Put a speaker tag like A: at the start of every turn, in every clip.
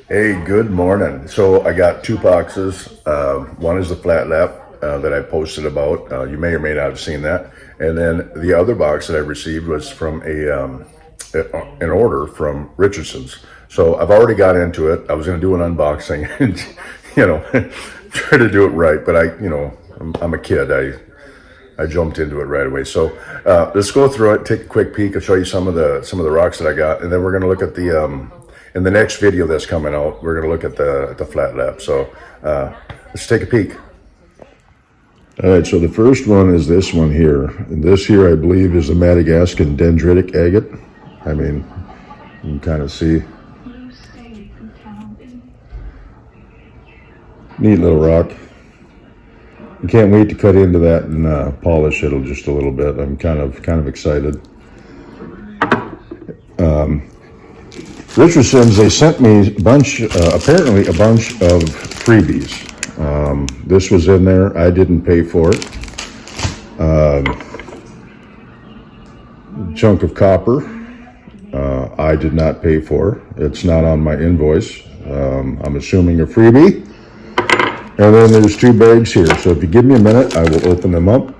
A: Hey, good morning. So I got two boxes. One is the flat lap that I posted about. You may or may not have seen that. And then the other box that I received was from an order from Richardson's. So I've already got into it. I was going to do an unboxing and, try to do it right. But I'm a kid. I jumped into it right away. So let's go through it. Take a quick peek. I'll show you some of the rocks that I got, and then we're going to look at the in the next video that's coming out. We're going to look at the flat lap. So let's take a peek. All right. So the first one is this one here, and this here I believe is the Madagascan dendritic agate. I mean, you can kind of see. Neat little rock. I can't wait to cut into that and polish it just a little bit. I'm kind of excited. Richardson's, they sent me apparently a bunch of freebies. This was in there. I didn't pay for it. Chunk of copper. I did not pay for. It's not on my invoice. I'm assuming a freebie. And then there's two bags here. So if you give me a minute, I will open them up.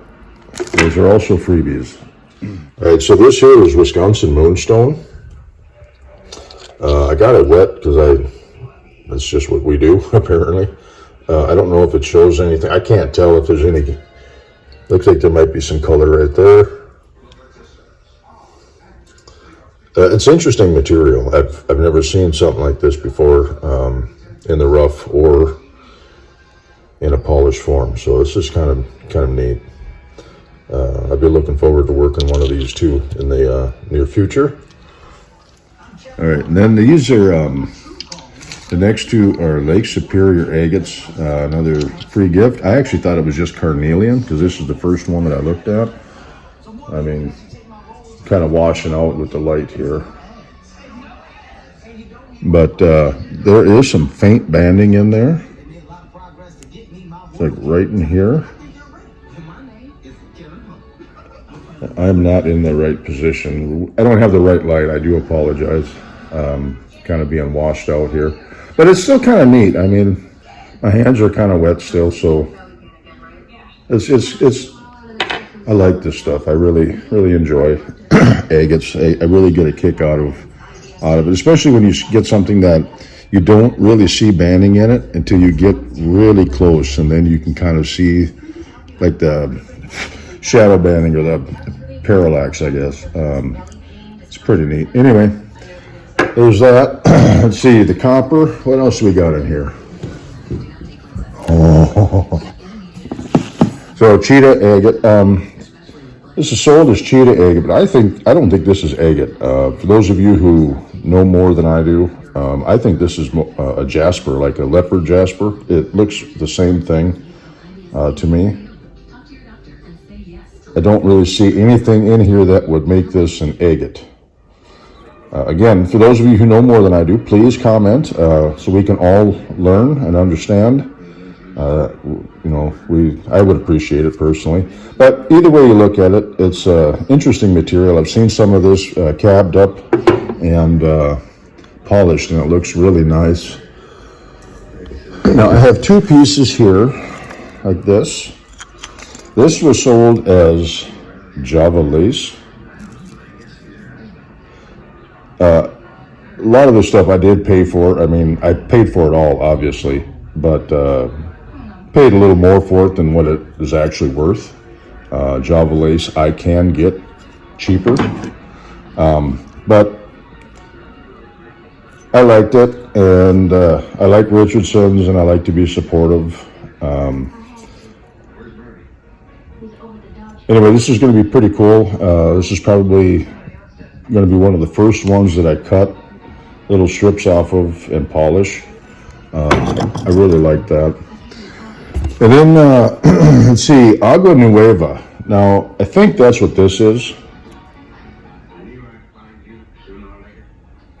A: Those are also freebies. All right, so this here is Wisconsin Moonstone. I got it wet because that's just what we do, apparently. I don't know if it shows anything. I can't tell if there's any. Looks like there might be some color right there. It's interesting material. I've never seen something like this before in the rough or in a polished form, so this is kind of neat. I've been looking forward to working one of these too in the near future. All right, and then these are the next two are Lake Superior agates, another free gift. I actually thought it was just carnelian because this is the first one that I looked at. I mean, kind of washing out with the light here. But there is some faint banding in there. It's like right in here. I'm not in the right position. I don't have the right light. I do apologize. Kind of being washed out here. But it's still kind of neat. I mean, my hands are kind of wet still, so it's I like this stuff. I really enjoy agates. I really get a kick out of it, especially when you get something that you don't really see banding in it until you get really close, and then you can kind of see like the shadow banding or the parallax, I guess. It's pretty neat. Anyway, there's that. Let's see, the copper. What else we got in here? Oh. So cheetah agate. This is sold as cheetah agate, but I don't think this is agate. For those of you who know more than I do, I think this is a jasper, like a leopard jasper. It looks the same thing to me. I don't really see anything in here that would make this an agate. Again, for those of you who know more than I do, please comment so we can all learn and understand. I would appreciate it personally. But either way you look at it, it's interesting material. I've seen some of this cabbed up and polished, and it looks really nice. Now I have two pieces here, like this. This was sold as Java lace. A lot of this stuff I did pay for. I mean, I paid for it all, obviously, but paid a little more for it than what it is actually worth. Java lace I can get cheaper, but I liked it, and I like Richardson's, and I like to be supportive. Anyway, this is going to be pretty cool. This is probably going to be one of the first ones that I cut little strips off of and polish. I really like that. And then, let's see, Agua Nueva. Now, I think that's what this is.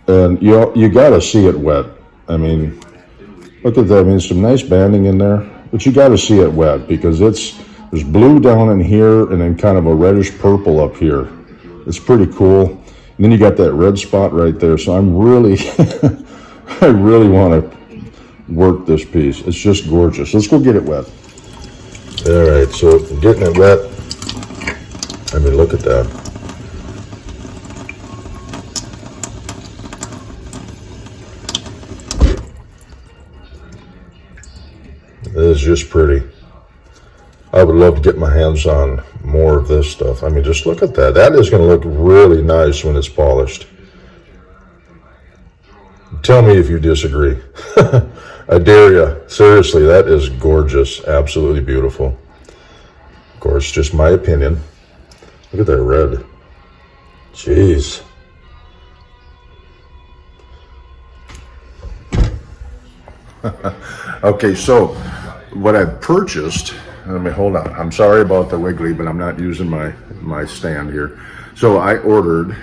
A: And you got to see it wet. I mean, look at that. I mean, some nice banding in there. But you got to see it wet because there's blue down in here and then kind of a reddish purple up here. It's pretty cool. And then you got that red spot right there. So I'm really, I really want to work this piece. It's just gorgeous. Let's go get it wet. All right, so getting it wet. I mean, look at that. It is just pretty. I would love to get my hands on more of this stuff. I mean, just look at that. That is going to look really nice when it's polished. Tell me if you disagree. I dare you. Seriously, that is gorgeous. Absolutely beautiful. Of course, just my opinion. Look at that red. Jeez. Okay, so what I purchased, let me hold on. I'm sorry about the wiggly, but I'm not using my stand here. So I ordered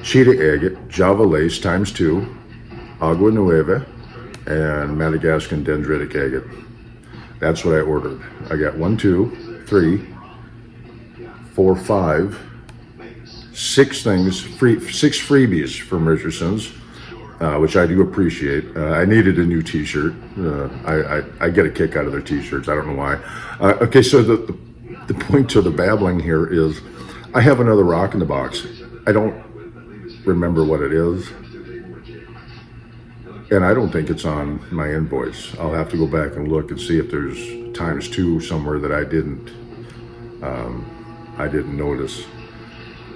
A: cheetah agate, Java lace ×2, agua nueva, and Madagascan dendritic agate. That's what I ordered. I got 1, 2, 3, 4, 5, 6 things, 6 freebies from Richardson's, which I do appreciate. I needed a new t-shirt. I get a kick out of their t-shirts. I don't know why. Okay, so the point to the babbling here is I have another rock in the box. I don't remember what it is. And I don't think it's on my invoice. I'll have to go back and look and see if there's ×2 somewhere that I didn't notice.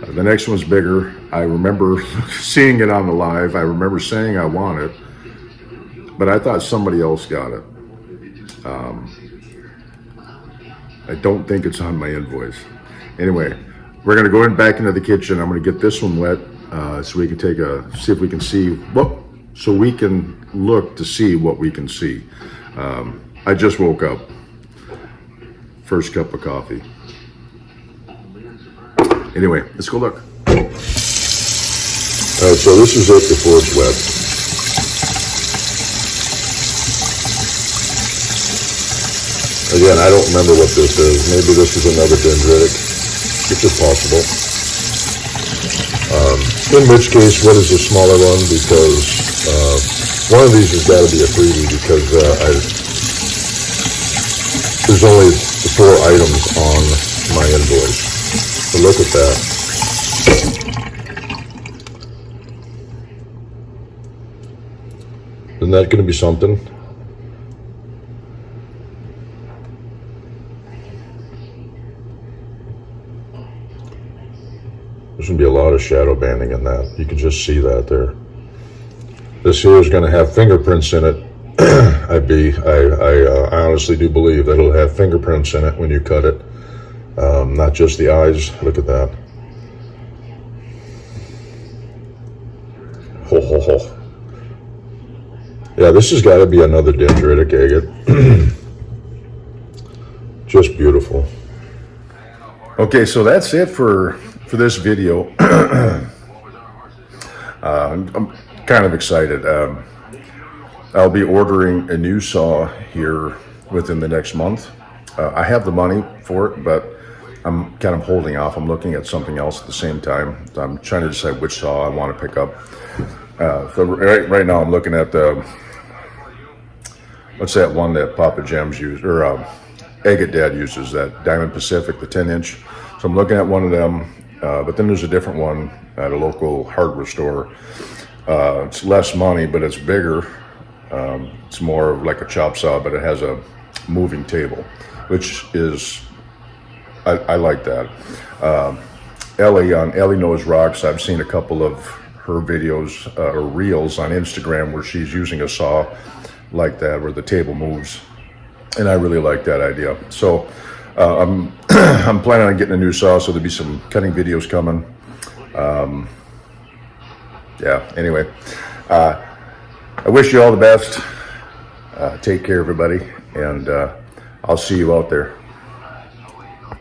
A: The next one's bigger. I remember seeing it on the live. I remember saying I want it, but I thought somebody else got it. I don't think it's on my invoice. Anyway, we're gonna go back into the kitchen. I'm gonna get this one wet so we can see if we can see so we can look to see what we can see. I just woke up. First cup of coffee. Anyway, let's go look. So this is it before it's wet. Again, I don't remember what this is. Maybe this is another dendritic, which is possible. In which case, what is the smaller one? Because one of these has got to be a freebie because there's only 4 items on my invoice. So look at that. Isn't that going to be something? There's going to be a lot of shadow banding in that. You can just see that there. This here is going to have fingerprints in it. I honestly do believe that it'll have fingerprints in it when you cut it. Not just the eyes. Look at that. Ho, ho, ho. Yeah, this has got to be another dendritic agate. Just beautiful. Okay, so that's it for this video. I'm kind of excited. I'll be ordering a new saw here within the next month. I have the money for it, but I'm kind of holding off. I'm looking at something else at the same time. I'm trying to decide which saw I want to pick up. So right now I'm looking at what's that one that Papa Gems used, or Agate Dad uses, that Diamond Pacific, the 10-inch. So I'm looking at one of them, but then there's a different one at a local hardware store. It's less money, but it's bigger. It's more of like a chop saw, but it has a moving table, which is, I like that. Ellie Knows Rocks, I've seen a couple of her videos or reels on Instagram where she's using a saw like that, where the table moves, and I really like that idea. So I'm planning on getting a new saw, so there'll be some cutting videos coming. Yeah, anyway, I wish you all the best. Take care, everybody, and I'll see you out there.